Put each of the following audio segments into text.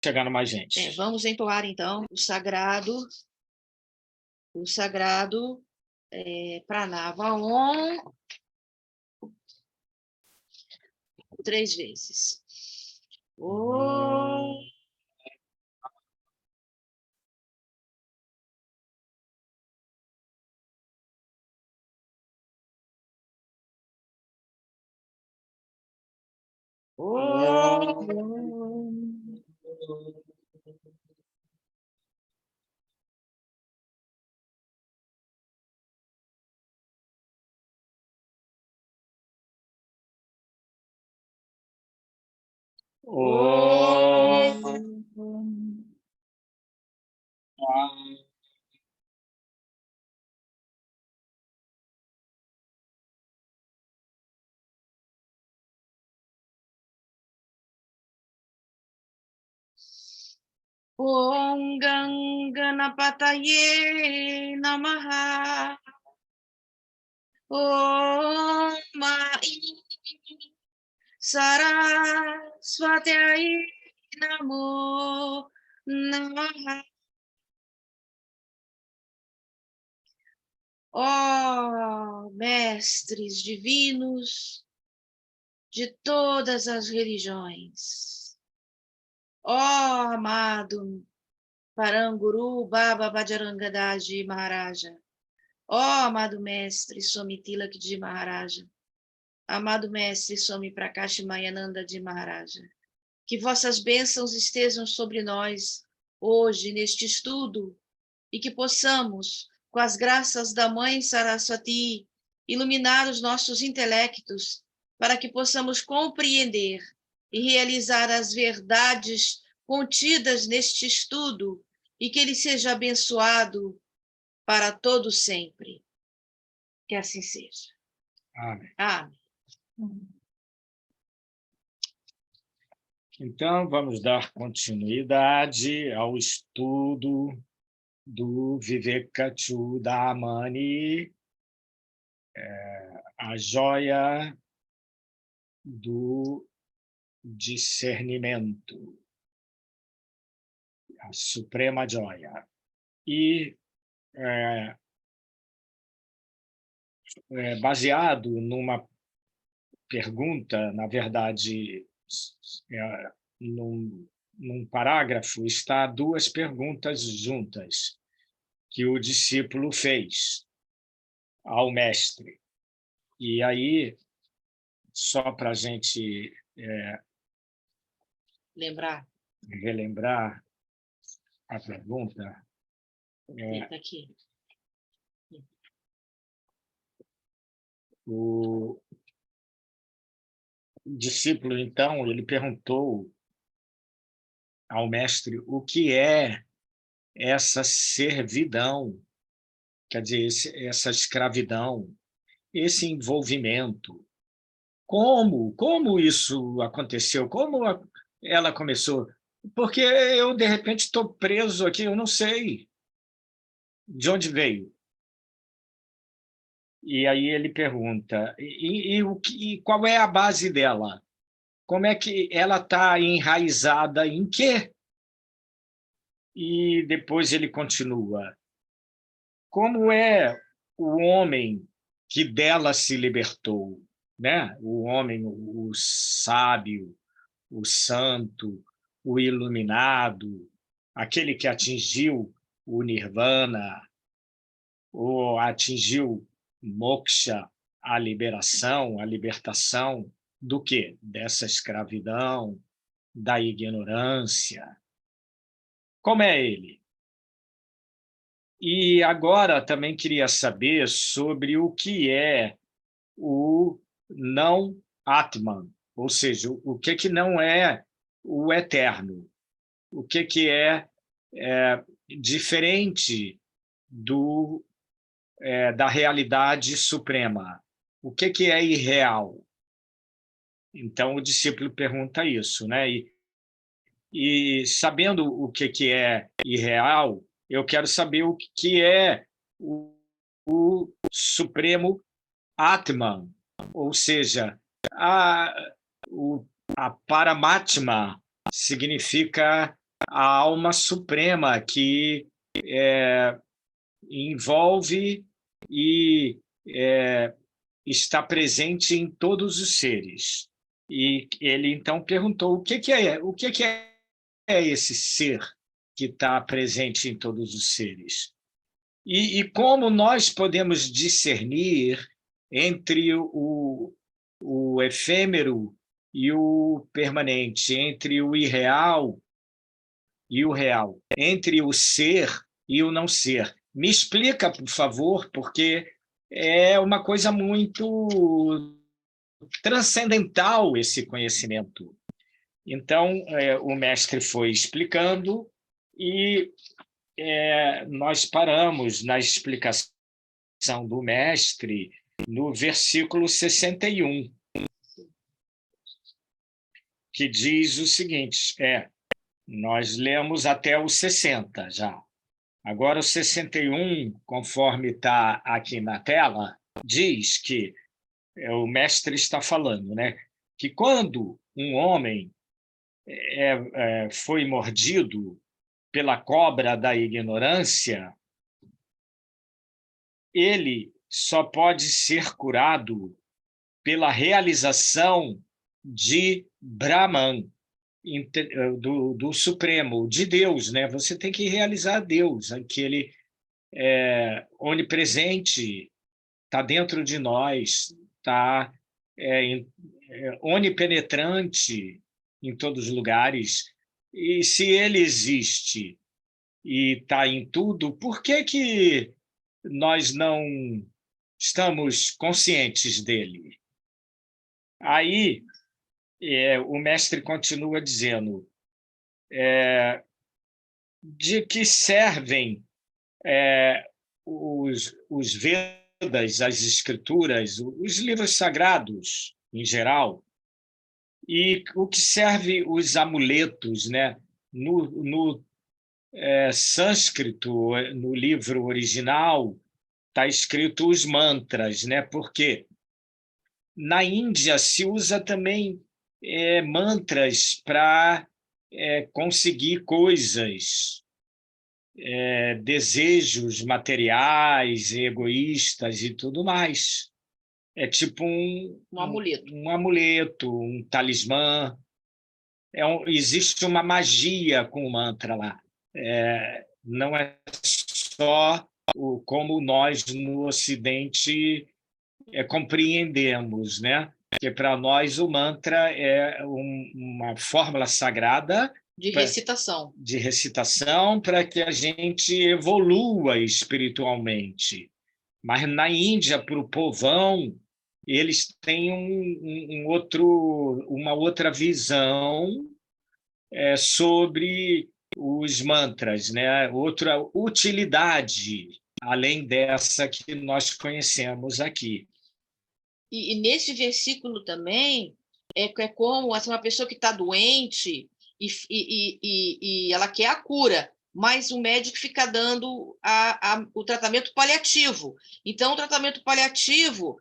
chegando mais gente. Vamos entoar, então, o sagrado Pranava Om 3 vezes. Om. Om Ganganapataye Namaha. Om Mai Saraswatyai Namo Namaha. Ó mestres divinos de todas as religiões, ó amado Paranguru Baba Bhajarangadaji Maharaja, ó amado mestre Swami Tilakji Maharaja, amado mestre Swami Prakash Mayananda de Maharaja, que vossas bênçãos estejam sobre nós hoje neste estudo e que possamos, com as graças da Mãe Saraswati, iluminar os nossos intelectos para que possamos compreender e realizar as verdades contidas neste estudo e que ele seja abençoado para todo sempre. Que assim seja. Amém. Amém. Então, vamos dar continuidade ao estudo do Vivekachudamani, a joia do discernimento, a suprema joia. E baseado numa pergunta, na verdade, num parágrafo, está duas perguntas juntas que o discípulo fez ao mestre. E aí, só para a gente relembrar a pergunta. Aqui. O discípulo, então, ele perguntou ao mestre o que é essa servidão, quer dizer, essa escravidão, esse envolvimento. Como isso aconteceu? Como ela começou? Porque eu, de repente, estou preso aqui, eu não sei de onde veio. E aí ele pergunta, e qual é a base dela? Como é que ela está enraizada em quê? E depois ele continua. Como é o homem que dela se libertou, né? O homem, o sábio, o santo, o iluminado, aquele que atingiu o nirvana, ou atingiu moksha, a liberação, a libertação do quê? Dessa escravidão, da ignorância. Como é ele? E agora também queria saber sobre o que é o não Atman, ou seja, o que não é o eterno, o que é diferente da realidade suprema, o que é irreal. Então, o discípulo pergunta isso, né? E sabendo o que é irreal, eu quero saber o que é o Supremo Atman, ou seja, a Paramatma significa a alma suprema que envolve e está presente em todos os seres. E ele, então, perguntou o que é esse ser que está presente em todos os seres? E como nós podemos discernir entre o efêmero e o permanente, entre o irreal e o real, entre o ser e o não ser? Me explica, por favor, porque é uma coisa muito transcendental esse conhecimento. Então, o mestre foi explicando e nós paramos na explicação do mestre no versículo 61, que diz o seguinte, nós lemos até o 60 já. Agora o 61, conforme está aqui na tela, diz que o mestre está falando, né, que quando um homem foi mordido pela cobra da ignorância, ele só pode ser curado pela realização de Brahman, do Supremo, de Deus, né? Você tem que realizar Deus, aquele onipresente, está dentro de nós, está onipenetrante em todos os lugares. E se ele existe e está em tudo, por que nós não estamos conscientes dele? Aí o mestre continua dizendo de que servem os Vedas, as escrituras, os livros sagrados em geral, e o que serve os amuletos, né? No sânscrito, no livro original, está escrito os mantras, né? Porque na Índia se usa também mantras para conseguir coisas, desejos materiais, egoístas e tudo mais. É tipo um amuleto, um amuleto, um talismã. Existe uma magia com o mantra lá. Não é só como nós no Ocidente compreendemos, né? Porque para nós o mantra é uma fórmula sagrada de recitação para que a gente evolua espiritualmente. Mas na Índia, para o povão, eles têm uma outra visão sobre os mantras, né? Outra utilidade, além dessa que nós conhecemos aqui. E nesse versículo também é como uma pessoa que está doente e ela quer a cura, mas o médico fica dando o tratamento paliativo. Então, o tratamento paliativo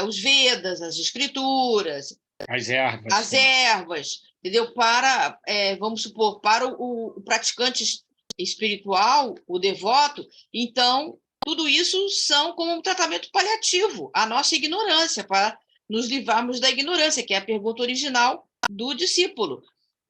os Vedas, as escrituras, as ervas, entendeu? Para, vamos supor, para o praticante espiritual, o devoto, então tudo isso são como um tratamento paliativo à nossa ignorância, para nos livrarmos da ignorância, que é a pergunta original do discípulo.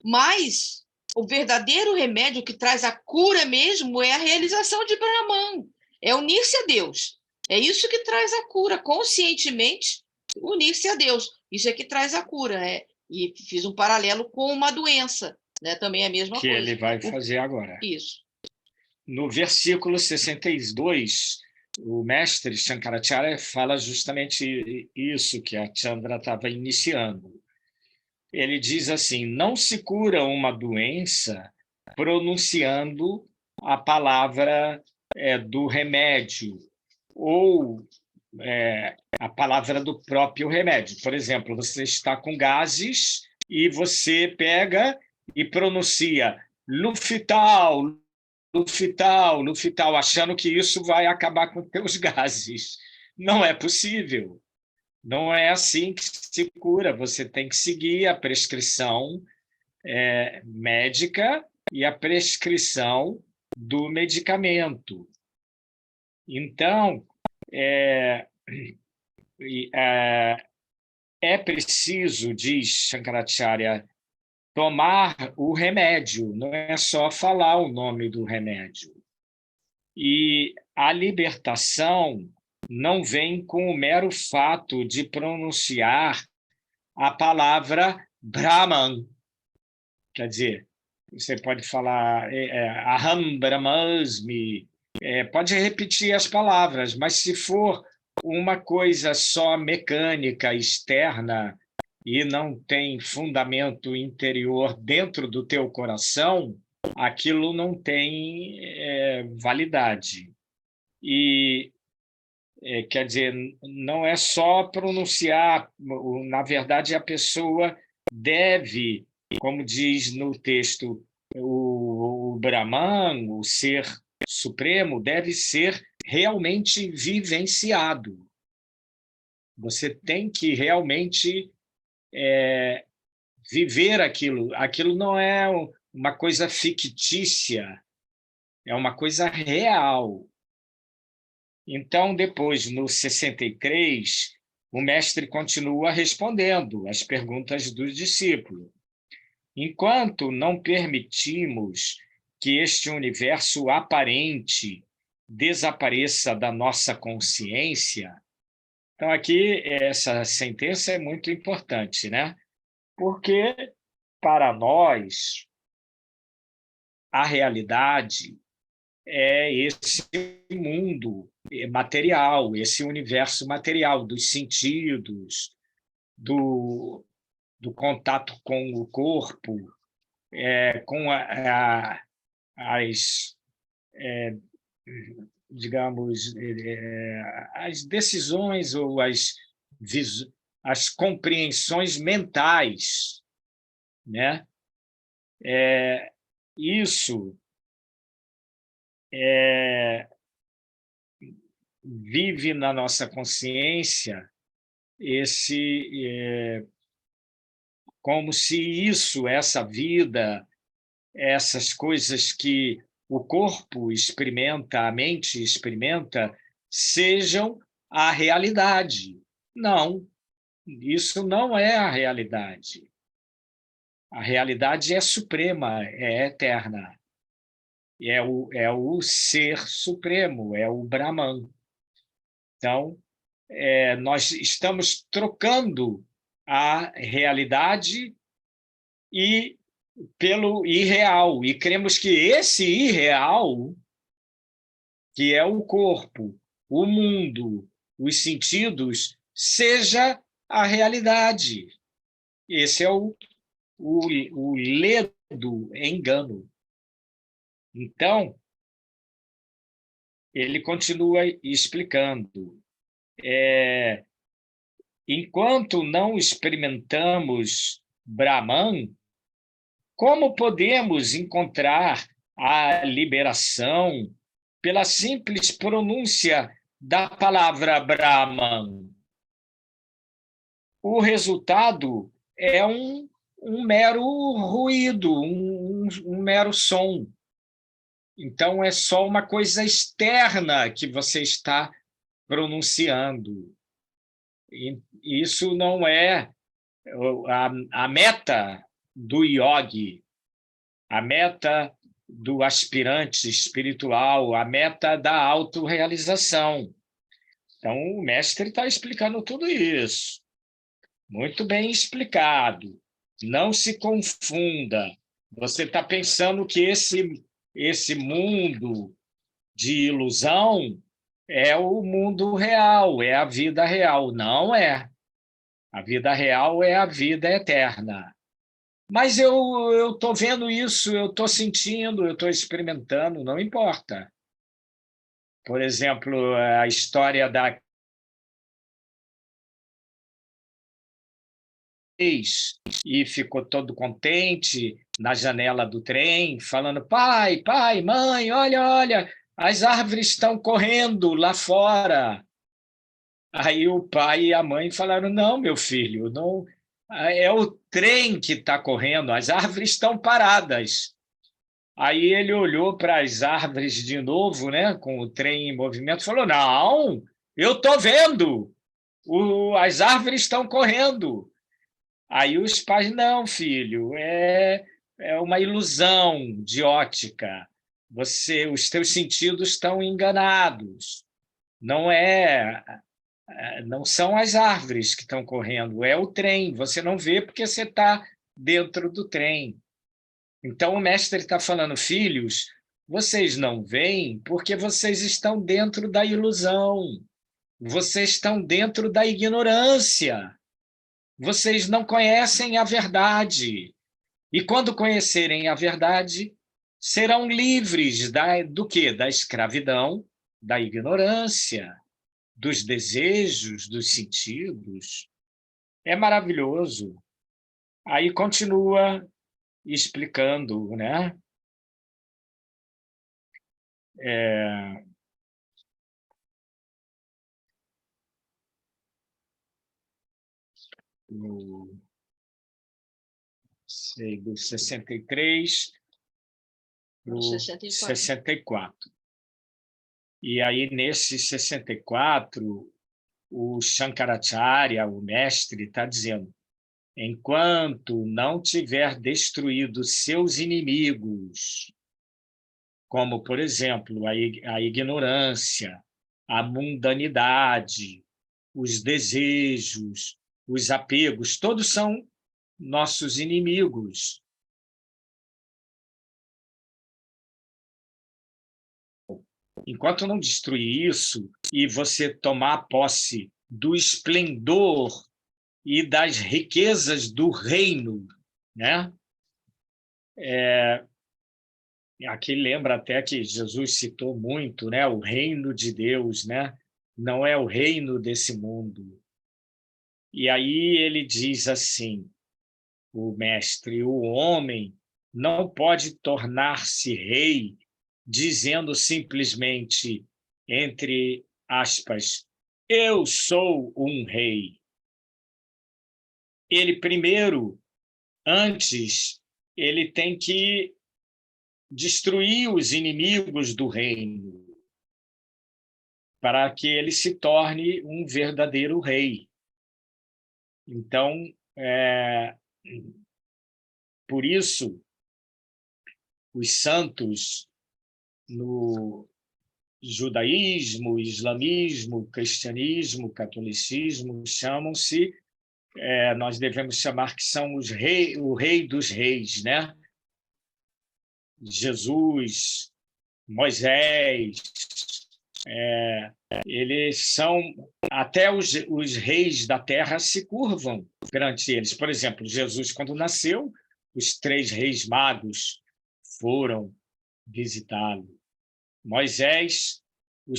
Mas o verdadeiro remédio que traz a cura mesmo é a realização de Brahman, é unir-se a Deus. É isso que traz a cura, conscientemente unir-se a Deus. Isso é que traz a cura. E fiz um paralelo com uma doença, né? Também é a mesma coisa. Que ele vai fazer agora. Isso. No versículo 62, o mestre Shankaracharya fala justamente isso que a Chandra estava iniciando. Ele diz assim, não se cura uma doença pronunciando a palavra do remédio ou a palavra do próprio remédio. Por exemplo, você está com gases e você pega e pronuncia Lufital, Lufital, Lufital, achando que isso vai acabar com teus gases. Não é possível. Não é assim que se cura. Você tem que seguir a prescrição médica e a prescrição do medicamento. Então, é preciso, diz Shankaracharya, tomar o remédio, não é só falar o nome do remédio. E a libertação não vem com o mero fato de pronunciar a palavra Brahman. Quer dizer, você pode falar Aham Brahmasmi, pode repetir as palavras, mas se for uma coisa só mecânica, externa, e não tem fundamento interior dentro do teu coração, aquilo não tem validade. E, quer dizer, não é só pronunciar, na verdade, a pessoa deve, como diz no texto, o Brahman, o ser supremo, deve ser realmente vivenciado. Você tem que realmente viver aquilo. Aquilo não é uma coisa fictícia, é uma coisa real. Então, depois, no 63, o mestre continua respondendo às perguntas do discípulo. Enquanto não permitimos que este universo aparente desapareça da nossa consciência, então aqui essa sentença é muito importante, né? Porque para nós a realidade é esse mundo material, esse universo material dos sentidos, do contato com o corpo, com as, digamos, as decisões ou as compreensões mentais, né? Isso vive na nossa consciência como se isso, essa vida, essas coisas que o corpo experimenta, a mente experimenta, sejam a realidade. Não, isso não é a realidade. A realidade é suprema, é eterna. É o ser supremo, é o Brahman. Então, nós estamos trocando a realidade pelo irreal, e cremos que esse irreal, que é o corpo, o mundo, os sentidos, seja a realidade. Esse é o ledo engano. Então, ele continua explicando. Enquanto não experimentamos Brahman, como podemos encontrar a liberação pela simples pronúncia da palavra Brahman? O resultado é um mero ruído, um mero som. Então, é só uma coisa externa que você está pronunciando. E isso não é a meta do yogi, a meta do aspirante espiritual, a meta da autorrealização. Então, o mestre está explicando tudo isso. Muito bem explicado. Não se confunda. Você está pensando que esse mundo de ilusão é o mundo real, é a vida real. Não é. A vida real é a vida eterna. Mas eu estou vendo isso, eu estou sentindo, eu estou experimentando, não importa. Por exemplo, a história da e ficou todo contente na janela do trem, falando: pai, pai, mãe, olha, olha, as árvores estão correndo lá fora. Aí o pai e a mãe falaram: não, meu filho, não, é o trem que está correndo, as árvores estão paradas. Aí ele olhou para as árvores de novo, né, com o trem em movimento, e falou: não, eu estou vendo, as árvores estão correndo. Aí os pais: não, filho, é uma ilusão de ótica. Os teus sentidos estão enganados. Não não são as árvores que estão correndo, é o trem. Você não vê porque você está dentro do trem. Então o mestre está falando: filhos, vocês não veem porque vocês estão dentro da ilusão. Vocês estão dentro da ignorância. Vocês não conhecem a verdade. E quando conhecerem a verdade, serão livres do quê? Da escravidão, da ignorância, dos desejos, dos sentidos. É maravilhoso. Aí continua explicando, né? No, sei, do 63 para o 64. E aí, nesse 64, o Shankaracharya, o mestre, está dizendo: enquanto não tiver destruído seus inimigos, como, por exemplo, a ignorância, a mundanidade, os desejos, os apegos, todos são nossos inimigos. Enquanto não destruir isso e você tomar posse do esplendor e das riquezas do reino, né? Aqui lembra até que Jesus citou muito, né? O reino de Deus, né? Não é o reino desse mundo. E aí ele diz assim, o mestre: o homem não pode tornar-se rei dizendo simplesmente, entre aspas, eu sou um rei. Ele primeiro, antes, ele tem que destruir os inimigos do reino para que ele se torne um verdadeiro rei. Então, por isso, os santos no judaísmo, islamismo, cristianismo, catolicismo chamam-se, nós devemos chamar que são o rei dos reis, né? Jesus, Moisés, eles são, até os reis da terra se curvam perante eles. Por exemplo, Jesus, quando nasceu, os 3 reis magos foram visitá-lo. Moisés, o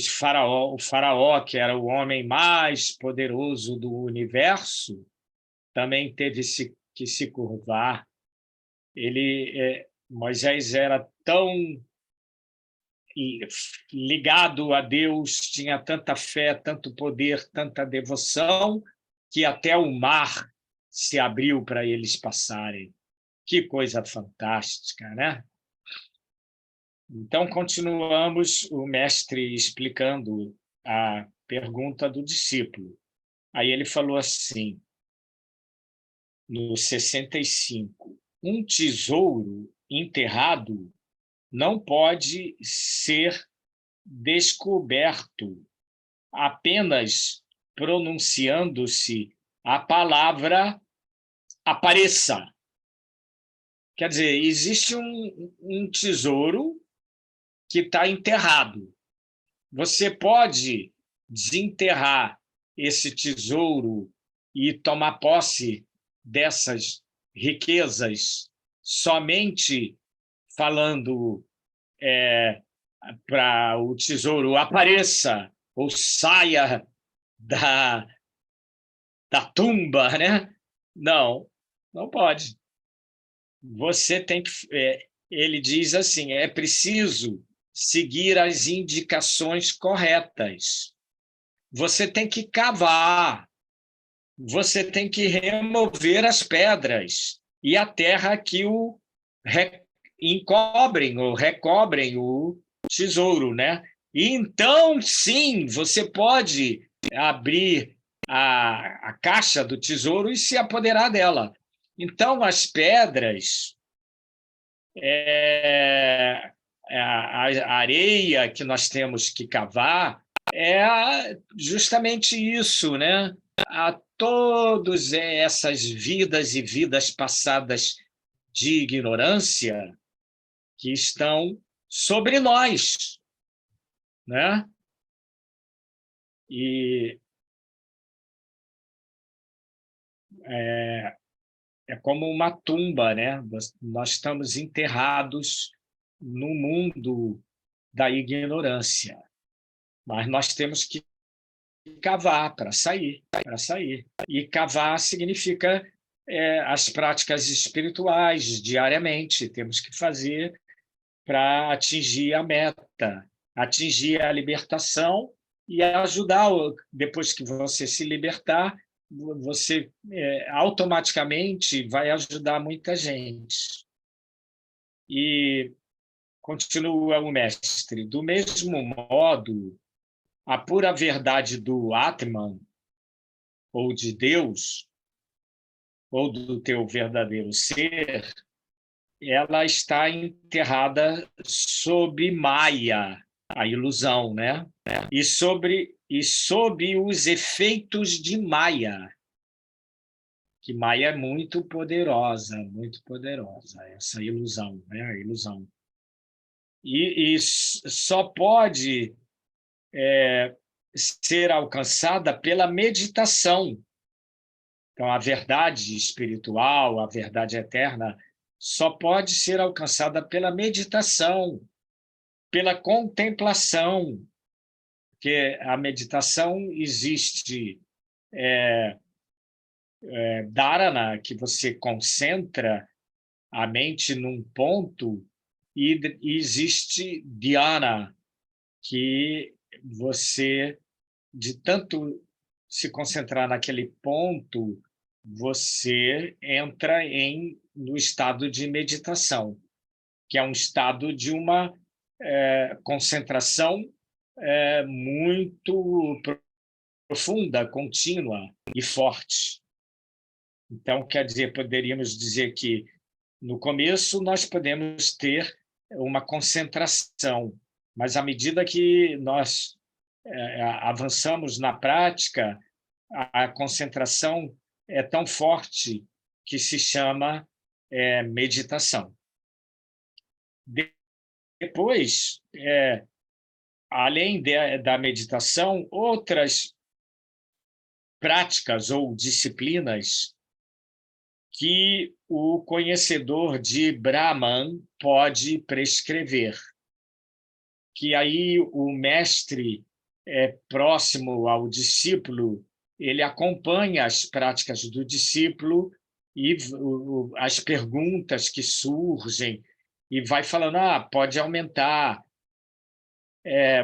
faraó, que era o homem mais poderoso do universo, também teve que se curvar. Moisés era tão ligado a Deus, tinha tanta fé, tanto poder, tanta devoção, que até o mar se abriu para eles passarem. Que coisa fantástica, né? Então, continuamos o mestre explicando a pergunta do discípulo. Aí ele falou assim, no 65, um tesouro enterrado não pode ser descoberto apenas pronunciando-se a palavra apareça. Quer dizer, existe um tesouro que está enterrado. Você pode desenterrar esse tesouro e tomar posse dessas riquezas somente falando para o tesouro apareça ou saia da tumba, né? Não, não pode. Você tem que... ele diz assim, é preciso seguir as indicações corretas. Você tem que cavar, você tem que remover as pedras e a terra que o encobrem ou recobrem o tesouro, né? E então, sim, você pode abrir a caixa do tesouro e se apoderar dela. Então, as pedras, a areia que nós temos que cavar é justamente isso, né? A todas essas vidas e vidas passadas de ignorância que estão sobre nós, né? E é como uma tumba, né? Nós estamos enterrados no mundo da ignorância, mas nós temos que cavar para sair, para sair. E cavar significa as práticas espirituais diariamente, temos que fazer para atingir a meta, atingir a libertação e ajudar, depois que você se libertar, você automaticamente vai ajudar muita gente. E continua o mestre, do mesmo modo, a pura verdade do Atman, ou de Deus, ou do teu verdadeiro ser, ela está enterrada sob Maya, a ilusão, né? E sob os efeitos de Maya, que Maya é muito poderosa, essa ilusão, né? A ilusão. E só pode ser alcançada pela meditação. Então, a verdade espiritual, a verdade eterna, só pode ser alcançada pela meditação, pela contemplação, porque a meditação existe dharana, que você concentra a mente num ponto, e existe dhyana, que você, de tanto se concentrar naquele ponto, você entra no estado de meditação, que é um estado de uma concentração muito profunda, contínua e forte. Então, quer dizer, poderíamos dizer que, no começo, nós podemos ter uma concentração, mas, à medida que nós avançamos na prática, a concentração é tão forte que se chama meditação. Depois, além da meditação, outras práticas ou disciplinas que o conhecedor de Brahman pode prescrever, que aí o mestre próximo ao discípulo, ele acompanha as práticas do discípulo e as perguntas que surgem, e vai falando, pode aumentar,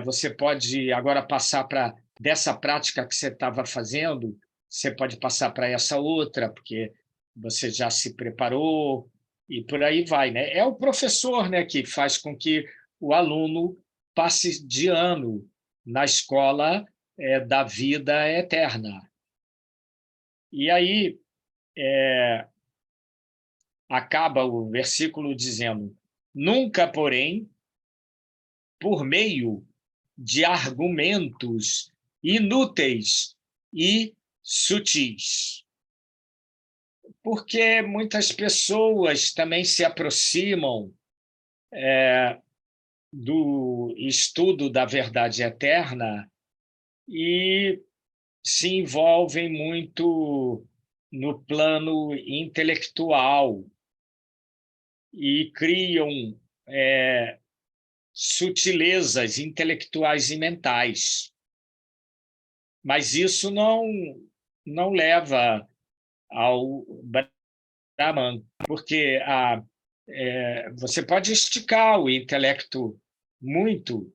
você pode agora passar para dessa prática que você estava fazendo, você pode passar para essa outra, porque você já se preparou, e por aí vai, né? É o professor, né, que faz com que o aluno passe de ano na escola da vida eterna. E aí acaba o versículo dizendo: nunca, porém, por meio de argumentos inúteis e sutis. Porque muitas pessoas também se aproximam do estudo da verdade eterna e se envolvem muito no plano intelectual e criam sutilezas intelectuais e mentais. Mas isso não leva ao Brahman, porque você pode esticar o intelecto muito,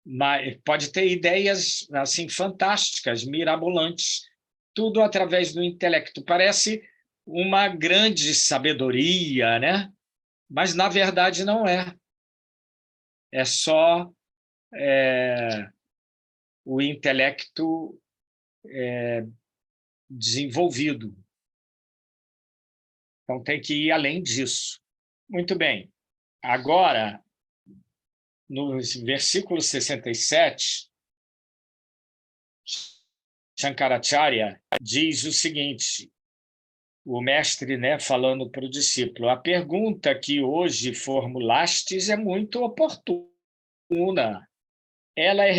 mas pode ter ideias assim fantásticas, mirabolantes, tudo através do intelecto. Parece uma grande sabedoria, né? Mas, na verdade, não é. É só o intelecto desenvolvido. Então, tem que ir além disso. Muito bem. Agora, no versículo 67, Shankaracharya diz o seguinte, o mestre, né, falando para o discípulo, a pergunta que hoje formulastes é muito oportuna. Ela é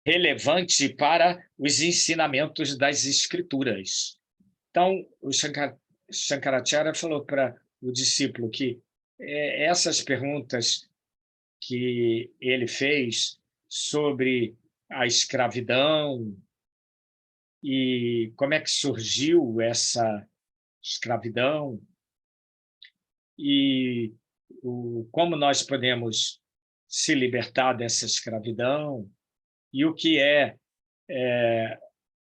relevante para os ensinamentos das Escrituras. Então, o Shankaracharya falou para o discípulo que essas perguntas que ele fez sobre a escravidão e como é que surgiu essa escravidão e como nós podemos se libertar dessa escravidão e o que é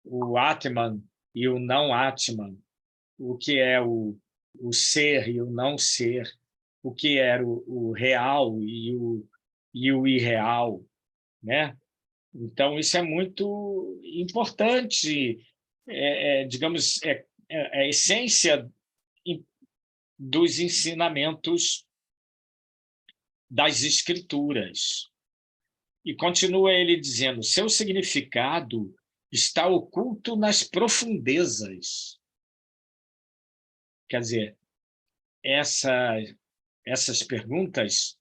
o Atman e o não Atman, o que é o ser e o não ser, o que era o real e o irreal, né? Então, isso é muito importante, digamos, a essência dos ensinamentos das Escrituras. E continua ele dizendo, seu significado está oculto nas profundezas. Quer dizer, essas perguntas,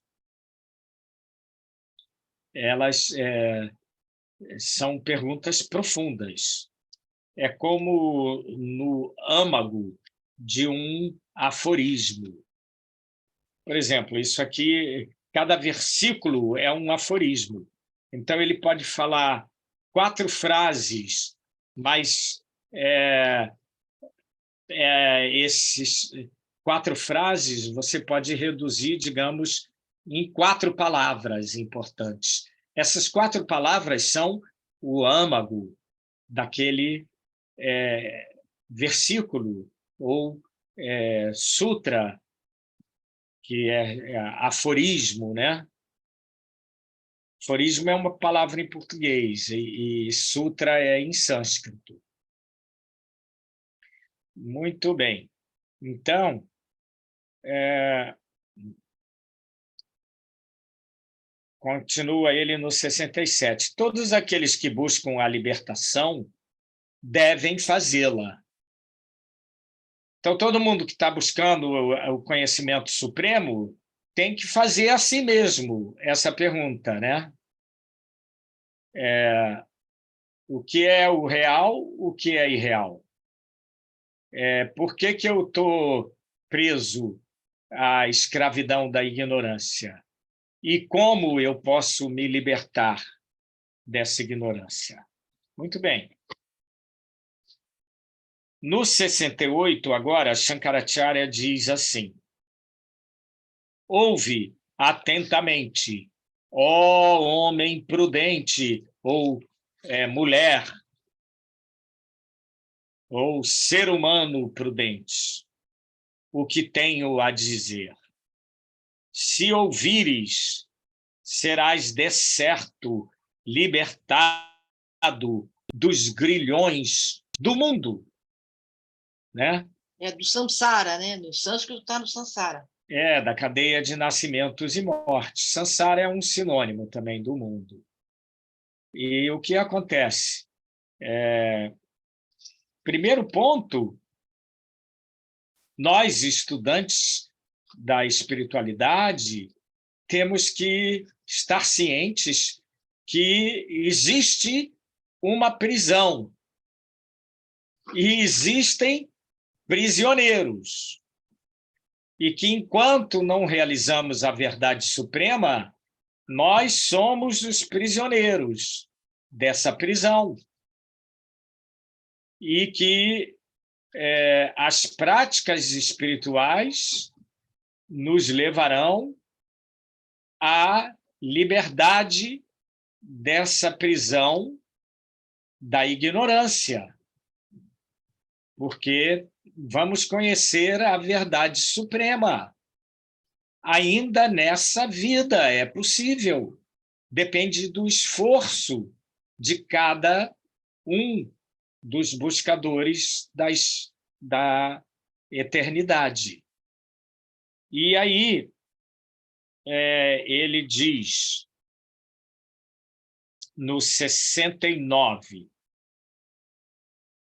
elas são perguntas profundas. É como no âmago de um aforismo. Por exemplo, isso aqui, cada versículo é um aforismo. Então, ele pode falar 4 frases, mas esses 4 frases você pode reduzir, digamos, em 4 palavras importantes. Essas 4 palavras são o âmago daquele versículo ou sutra, que é aforismo, né? Aforismo é uma palavra em português e sutra é em sânscrito. Muito bem. Então, continua ele no 67. Todos aqueles que buscam a libertação devem fazê-la. Então, todo mundo que está buscando o conhecimento supremo tem que fazer a si mesmo essa pergunta, né? O que é o real, o que é irreal? Por que eu estou preso à escravidão da ignorância? E como eu posso me libertar dessa ignorância? Muito bem. No 68, agora, Shankaracharya diz assim, ouve atentamente, ó homem prudente, ou mulher, ou ser humano prudente, o que tenho a dizer. Se ouvires, serás de certo libertado dos grilhões do mundo, né? Do samsara, né? No sânscrito está no samsara. Da cadeia de nascimentos e mortes. Samsara é um sinônimo também do mundo. E o que acontece? Primeiro ponto, nós, estudantes da espiritualidade, temos que estar cientes que existe uma prisão e existem prisioneiros. E que, enquanto não realizamos a verdade suprema, nós somos os prisioneiros dessa prisão. E que as práticas espirituais nos levarão à liberdade dessa prisão da ignorância, porque vamos conhecer a verdade suprema. Ainda nessa vida é possível. Depende do esforço de cada um dos buscadores da eternidade. E aí, ele diz, no 69,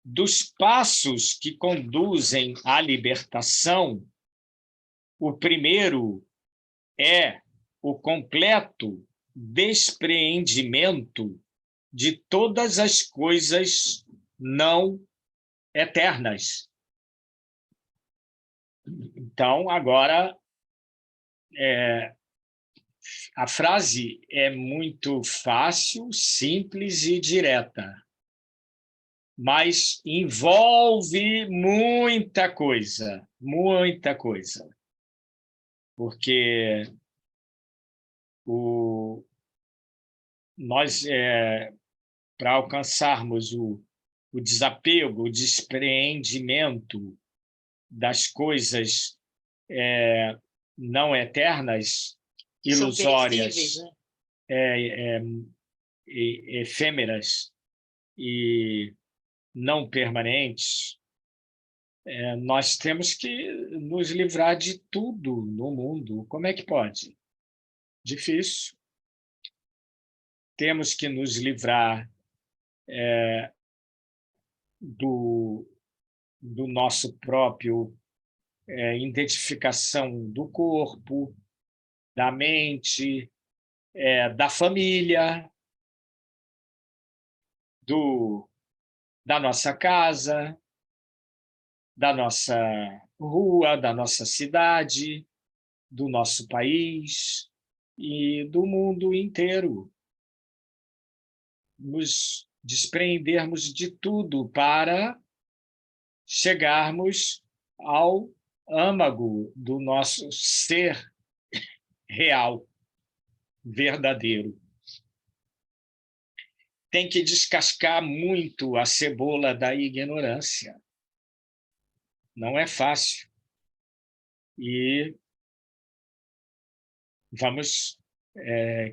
dos passos que conduzem à libertação, o primeiro é o completo despreendimento de todas as coisas não eternas. Então, agora, a frase é muito fácil, simples e direta, mas envolve muita coisa, porque nós, para alcançarmos o desapego, o despreendimento das coisas não eternas, ilusórias, efêmeras e não permanentes, nós temos que nos livrar de tudo no mundo. Como é que pode? Difícil. Temos que nos livrar do nosso próprio identificação do corpo, da mente, da família, da nossa casa, da nossa rua, da nossa cidade, do nosso país e do mundo inteiro. Nos despreendermos de tudo para chegarmos ao âmago do nosso ser real, verdadeiro. Tem que descascar muito a cebola da ignorância. Não é fácil. E vamos...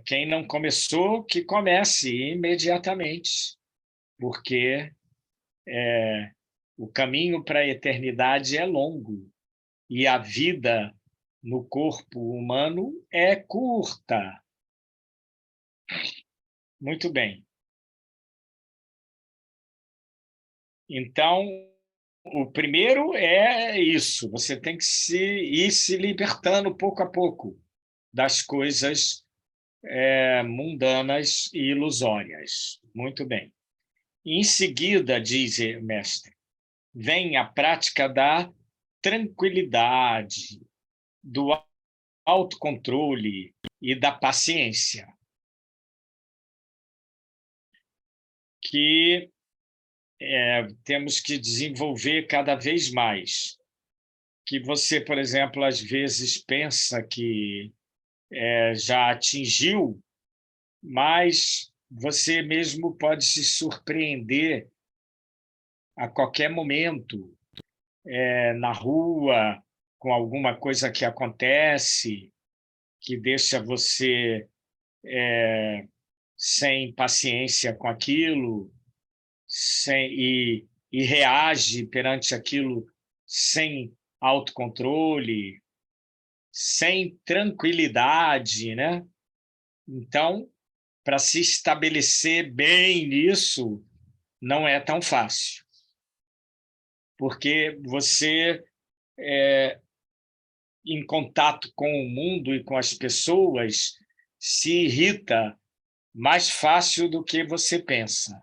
quem não começou, que comece imediatamente, porque o caminho para a eternidade é longo e a vida no corpo humano é curta. Muito bem. Então, o primeiro é isso, você tem que ir se libertando pouco a pouco das coisas mundanas e ilusórias. Muito bem. Em seguida, diz o mestre, vem a prática da tranquilidade, do autocontrole e da paciência, que temos que desenvolver cada vez mais. Que você, por exemplo, às vezes pensa que já atingiu, mas você mesmo pode se surpreender a qualquer momento, na rua, com alguma coisa que acontece, que deixa você sem paciência com aquilo, e reage perante aquilo sem autocontrole, sem tranquilidade, né? Então, para se estabelecer bem nisso, não é tão fácil, porque você, em contato com o mundo e com as pessoas, se irrita mais fácil do que você pensa.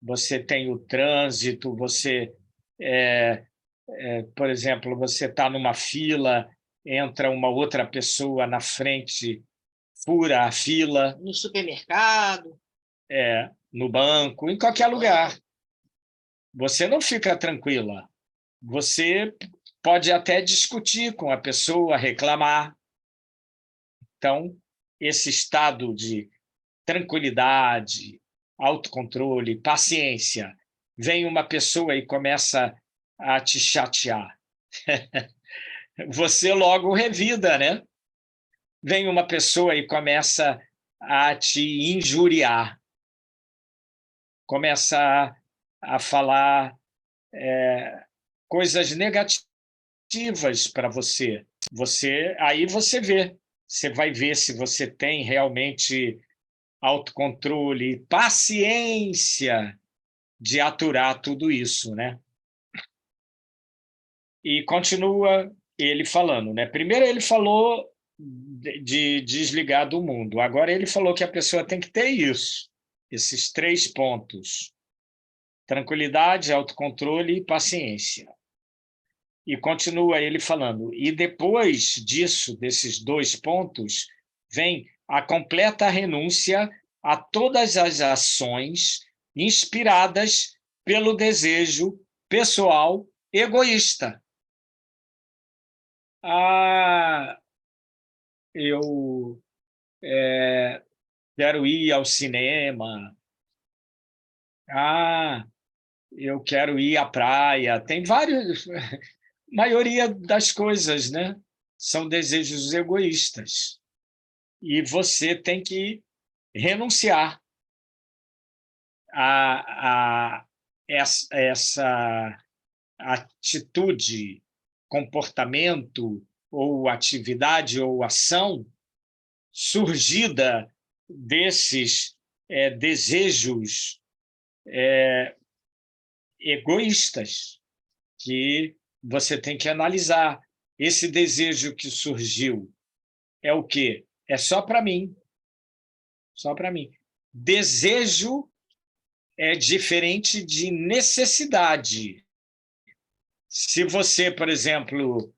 Você tem o trânsito, você, por exemplo, você está numa fila, entra uma outra pessoa na frente, fura a fila. No supermercado. No banco, em qualquer lugar. Você não fica tranquila. Você pode até discutir com a pessoa, reclamar. Então, esse estado de tranquilidade, autocontrole, paciência, vem uma pessoa e começa a te chatear. Você logo revida, né? Vem uma pessoa e começa a te injuriar, começa a falar coisas negativas para você. Aí você vai ver se você tem realmente autocontrole, paciência de aturar tudo isso, né? E continua ele falando, né? Primeiro ele falou de desligar do mundo. Agora ele falou que a pessoa tem que ter isso, esses 3 pontos: tranquilidade, autocontrole e paciência. E continua ele falando, e depois disso, desses 2 pontos, vem a completa renúncia a todas as ações inspiradas pelo desejo pessoal egoísta. Eu quero ir ao cinema. Eu quero ir à praia. Tem vários... maioria das coisas, né? São desejos egoístas. E você tem que renunciar a essa atitude, comportamento, ou atividade, ou ação surgida desses desejos egoístas, que você tem que analisar. Esse desejo que surgiu é o quê? É só para mim. Só para mim. Desejo é diferente de necessidade. Se você, por exemplo,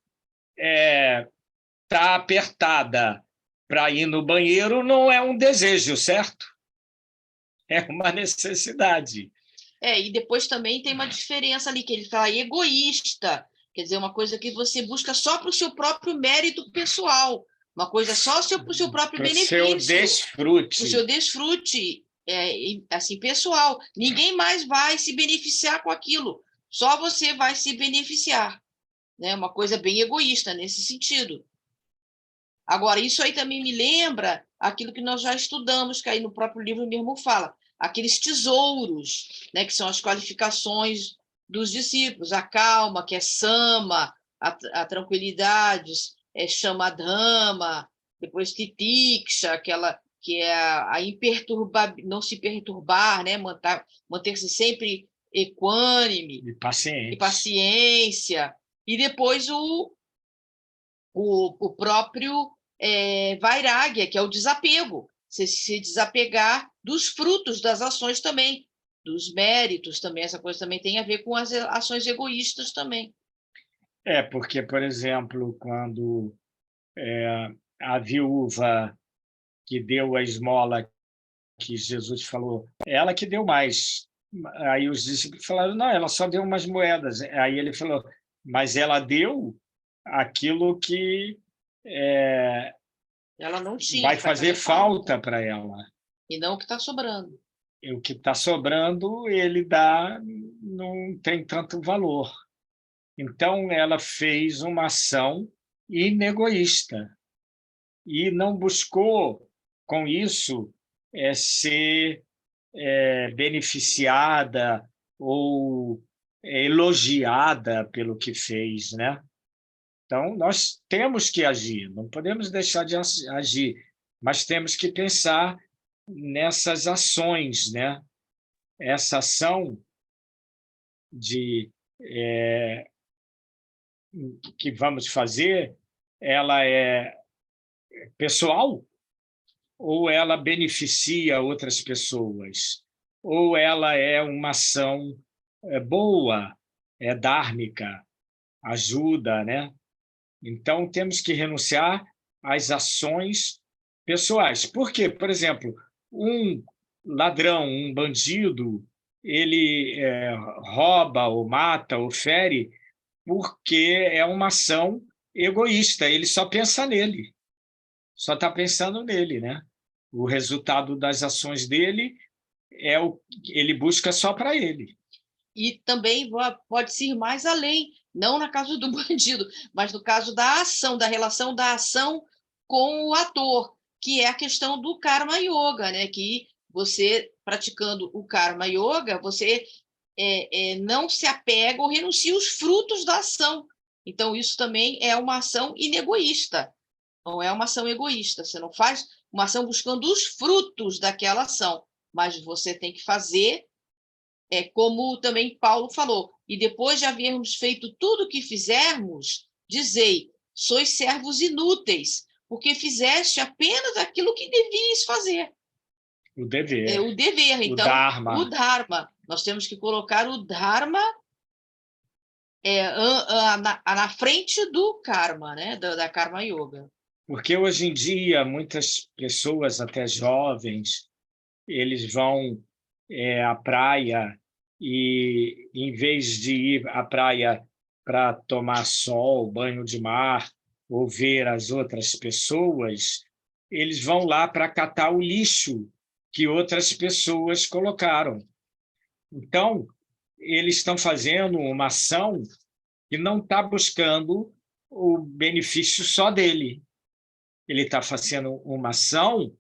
está apertada para ir no banheiro, não é um desejo, certo? É uma necessidade. E depois também tem uma diferença ali, que ele fala egoísta, quer dizer, uma coisa que você busca só para o seu próprio mérito pessoal, uma coisa só para o seu próprio benefício. Para o seu desfrute, assim, pessoal. Ninguém mais vai se beneficiar com aquilo, só você vai se beneficiar. Né? Uma coisa bem egoísta nesse sentido. Agora, isso aí também me lembra aquilo que nós já estudamos, que aí no próprio livro mesmo fala, aqueles tesouros, né, que são as qualificações dos discípulos, a calma, que é sama, a tranquilidade, shamadhama, depois titiksha, aquela que é a imperturbar, não se perturbar, né, manter-se sempre equânime e paciência, e depois o próprio vairagya, que é o desapego, você se desapegar dos frutos das ações também, dos méritos também, essa coisa também tem a ver com as ações egoístas também. Porque, por exemplo, quando a viúva que deu a esmola, que Jesus falou, ela que deu mais. Aí os discípulos falaram, não, ela só deu umas moedas. Aí ele falou, mas ela deu aquilo que ela não tinha, vai fazer falta para ela. E não o que está sobrando. E o que está sobrando, ele dá, não tem tanto valor. Então, ela fez uma ação inegoísta e não buscou, com isso, ser beneficiada ou elogiada pelo que fez, né? Então, nós temos que agir, não podemos deixar de agir, mas temos que pensar nessas ações, né? Essa ação que vamos fazer, ela é pessoal ou ela beneficia outras pessoas? Ou ela é uma ação boa, dármica, ajuda, né? Então, temos que renunciar às ações pessoais. Por quê? Por exemplo, um ladrão, um bandido, ele rouba ou mata ou fere porque é uma ação egoísta, ele só pensa nele, só está pensando nele, né? O resultado das ações dele ele busca só para ele. E também pode-se ir mais além, não na caso do bandido, mas no caso da ação, da relação da ação com o ator, que é a questão do Karma Yoga, né? Que você, praticando o Karma Yoga, você não se apega ou renuncia aos frutos da ação. Então, isso também é uma ação inegoísta, não é uma ação egoísta. Você não faz uma ação buscando os frutos daquela ação, mas você tem que fazer, como também Paulo falou, e depois de havermos feito tudo o que fizermos, dizei, sois servos inúteis, porque fizeste apenas aquilo que devias fazer. O dever. O dever. Então, Dharma. o Dharma. Nós temos que colocar o Dharma na frente do Karma, né? Da Karma Yoga. Porque hoje em dia, muitas pessoas, até jovens, eles vão à praia e, em vez de ir à praia para tomar sol, banho de mar, ou ver as outras pessoas, eles vão lá para catar o lixo que outras pessoas colocaram. Então, eles estão fazendo uma ação que não está buscando o benefício só dele. Ele está fazendo uma ação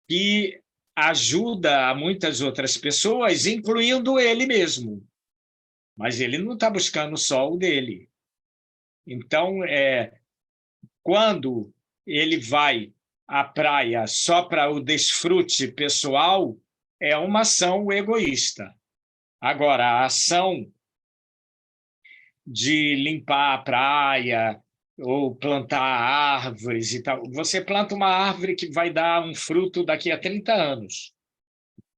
que ajuda a muitas outras pessoas, incluindo ele mesmo. Mas ele não está buscando só o dele. Então, quando ele vai à praia só para o desfrute pessoal, é uma ação egoísta. Agora, a ação de limpar a praia ou plantar árvores e tal, você planta uma árvore que vai dar um fruto daqui a 30 anos.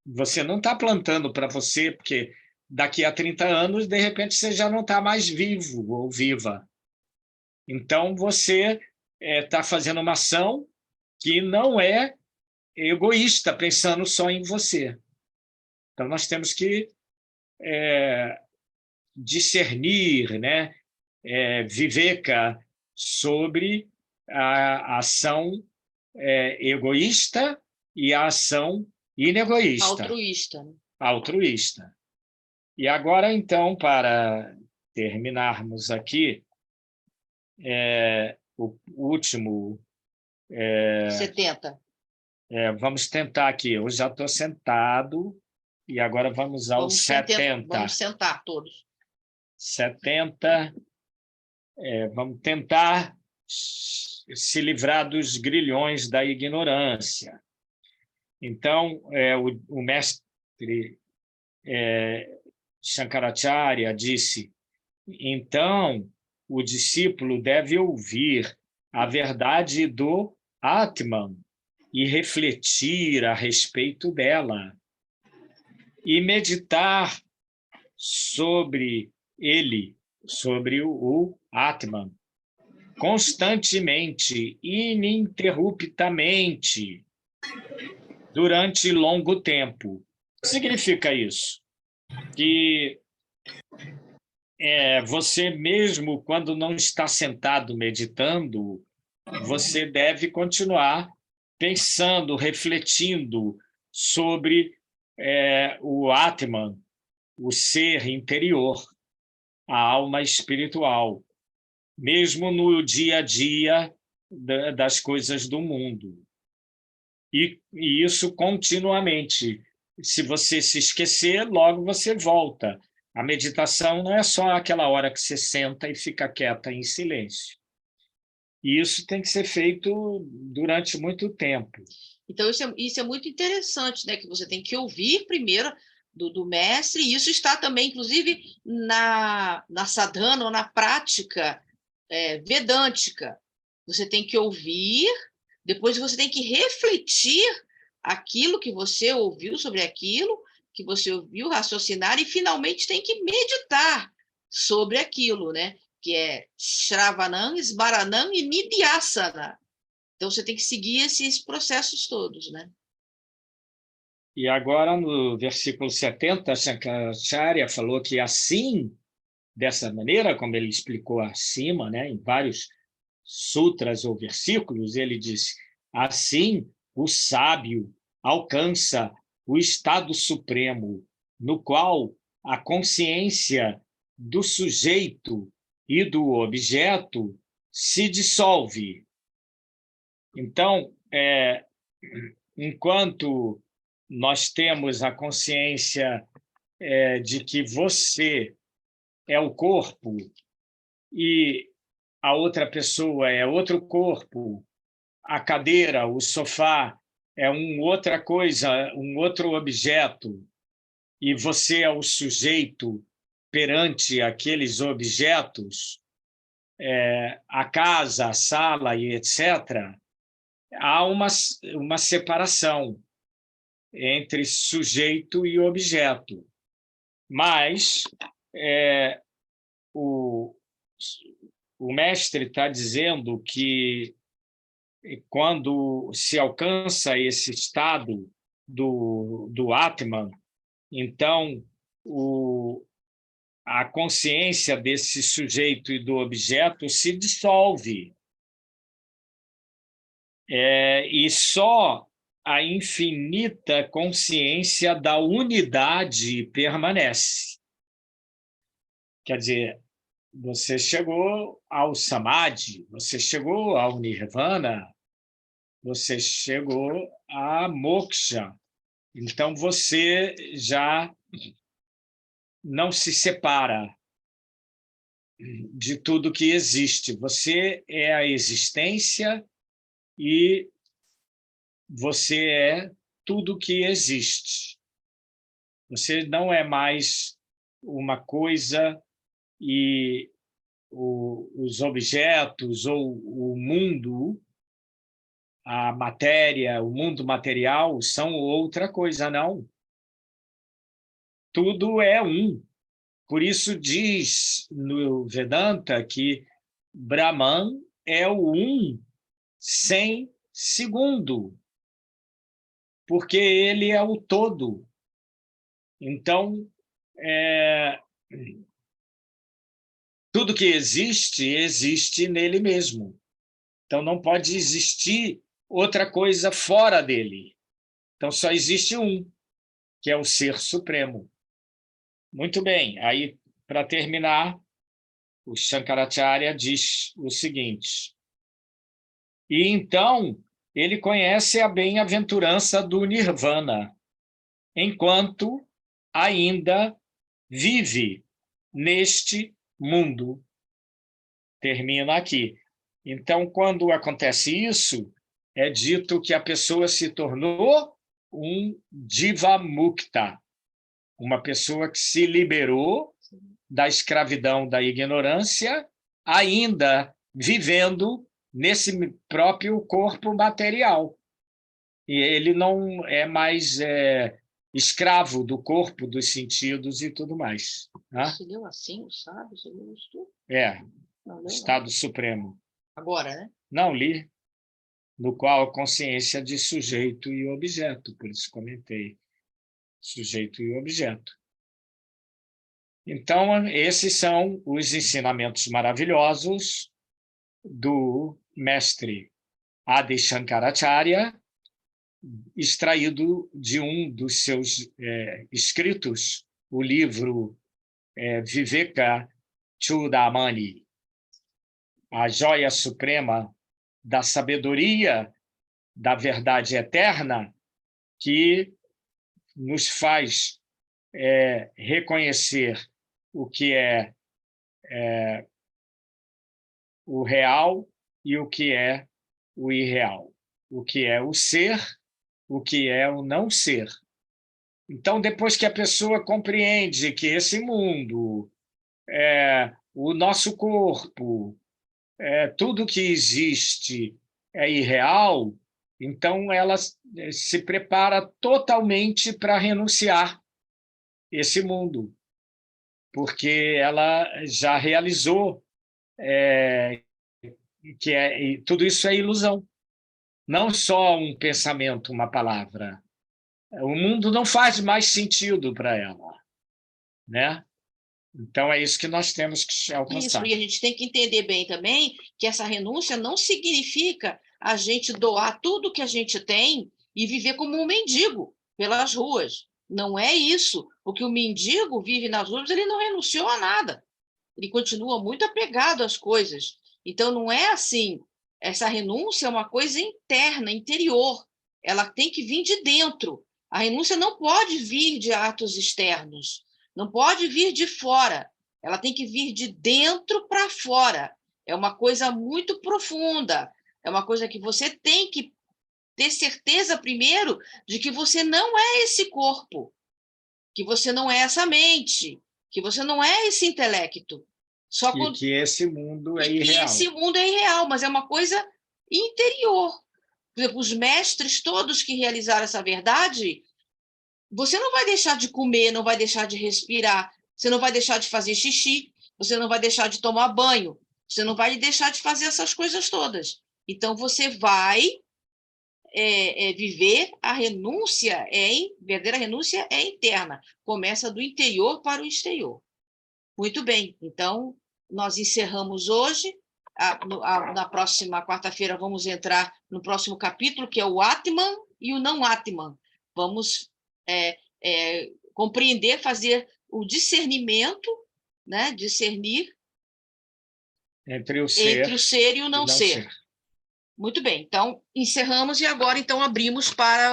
Você não está plantando para você, porque daqui a 30 anos, de repente, você já não está mais vivo ou viva. Então, você está fazendo uma ação que não é egoísta, pensando só em você. Então, nós temos que discernir, né? Viveka, sobre a ação egoísta e a ação inegoísta. Altruísta. Altruísta. E agora, então, para terminarmos aqui, o último... 70. Vamos tentar aqui. Eu já estou sentado e agora vamos ao 70. Vamos sentar todos. 70. Vamos tentar se livrar dos grilhões da ignorância. Então, o mestre Shankaracharya disse: então, o discípulo deve ouvir a verdade do Atman e refletir a respeito dela, e meditar sobre ele, sobre o Atman, constantemente, ininterruptamente, durante longo tempo. O que significa isso? Que você mesmo, quando não está sentado meditando, você deve continuar pensando, refletindo sobre o Atman, o ser interior, a alma espiritual, mesmo no dia a dia das coisas do mundo. E isso continuamente. Se você se esquecer, logo você volta. A meditação não é só aquela hora que você senta e fica quieta em silêncio. E isso tem que ser feito durante muito tempo. Então, isso é muito interessante, né? Que você tem que ouvir primeiro do mestre, e isso está também, inclusive, na sadhana, ou na prática vedântica. Você tem que ouvir, depois você tem que refletir aquilo que você ouviu sobre aquilo, que você ouviu, raciocinar, e finalmente tem que meditar sobre aquilo, né? Que é Shravanam, Smaranam e Nidhyasana. Então, você tem que seguir esses processos todos, né? E agora, no versículo 70, Shankaracharya falou que assim, dessa maneira, como ele explicou acima, né, em vários sutras ou versículos, ele diz: assim, o sábio alcança o estado supremo, no qual a consciência do sujeito e do objeto se dissolve. Então, enquanto nós temos a consciência de que você é o corpo e a outra pessoa é outro corpo, a cadeira, o sofá é outra coisa, um outro objeto, e você é o sujeito perante aqueles objetos, a casa, a sala e etc., há uma separação entre sujeito e objeto. Mas o mestre está dizendo que quando se alcança esse estado do Atman, então a consciência desse sujeito e do objeto se dissolve. E só a infinita consciência da unidade permanece. Quer dizer, você chegou ao Samadhi, você chegou ao Nirvana, você chegou a Moksha. Então, você já não se separa de tudo que existe. Você é a existência e você é tudo que existe. Você não é mais uma coisa e os objetos ou o mundo, a matéria, o mundo material são outra coisa, não. Tudo é um. Por isso diz no Vedanta que Brahman é o um sem segundo, porque ele é o todo. Então, tudo que existe, existe nele mesmo. Então, não pode existir outra coisa fora dele. Então, só existe um, que é o Ser Supremo. Muito bem. Aí, para terminar, o Shankaracharya diz o seguinte: e então ele conhece a bem-aventurança do Nirvana, enquanto ainda vive neste mundo. Termina aqui. Então, quando acontece isso, é dito que a pessoa se tornou um Jivamukta, uma pessoa que se liberou da escravidão, da ignorância, ainda vivendo nesse próprio corpo material. E ele não é mais escravo do corpo, dos sentidos e tudo mais. Você leu assim, sabe? Você leu isso? Não, Estado Supremo. Agora, né? Não li, no qual a consciência de sujeito e objeto, por isso comentei, sujeito e objeto. Então, esses são os ensinamentos maravilhosos do mestre Adi Shankaracharya, extraído de um dos seus escritos, o livro Viveka Chudamani, a joia suprema da sabedoria da verdade eterna, que nos faz reconhecer o que é o real e o que é o irreal, o que é o ser, o que é o não ser. Então, depois que a pessoa compreende que esse mundo, o nosso corpo, tudo que existe é irreal, então ela se prepara totalmente para renunciar esse mundo, porque ela já realizou que tudo isso é ilusão. Não só um pensamento, uma palavra. O mundo não faz mais sentido para ela, né? Então, é isso que nós temos que alcançar. Isso, e a gente tem que entender bem também que essa renúncia não significa a gente doar tudo que a gente tem e viver como um mendigo pelas ruas. Não é isso. Porque o mendigo vive nas ruas, ele não renunciou a nada. Ele continua muito apegado às coisas. Então, não é assim. Essa renúncia é uma coisa interna, interior. Ela tem que vir de dentro. A renúncia não pode vir de atos externos. Não pode vir de fora. Ela tem que vir de dentro para fora. É uma coisa muito profunda. É uma coisa que você tem que ter certeza primeiro de que você não é esse corpo, que você não é essa mente, que você não é esse intelecto. Só E que esse mundo é e que irreal. esse mundo é irreal, mas é uma coisa interior. Por exemplo, os mestres todos que realizaram essa verdade, você não vai deixar de comer, não vai deixar de respirar, você não vai deixar de fazer xixi, você não vai deixar de tomar banho, você não vai deixar de fazer essas coisas todas. Então, você vai viver a renúncia, verdadeira renúncia é interna, começa do interior para o exterior. Muito bem, então, nós encerramos hoje. Na próxima quarta-feira vamos entrar no próximo capítulo, que é o Atman e o não Atman. Vamos compreender, fazer o discernimento, né? Discernir Entre o entre o ser e o não não ser. ser. Muito bem, então encerramos e agora então abrimos para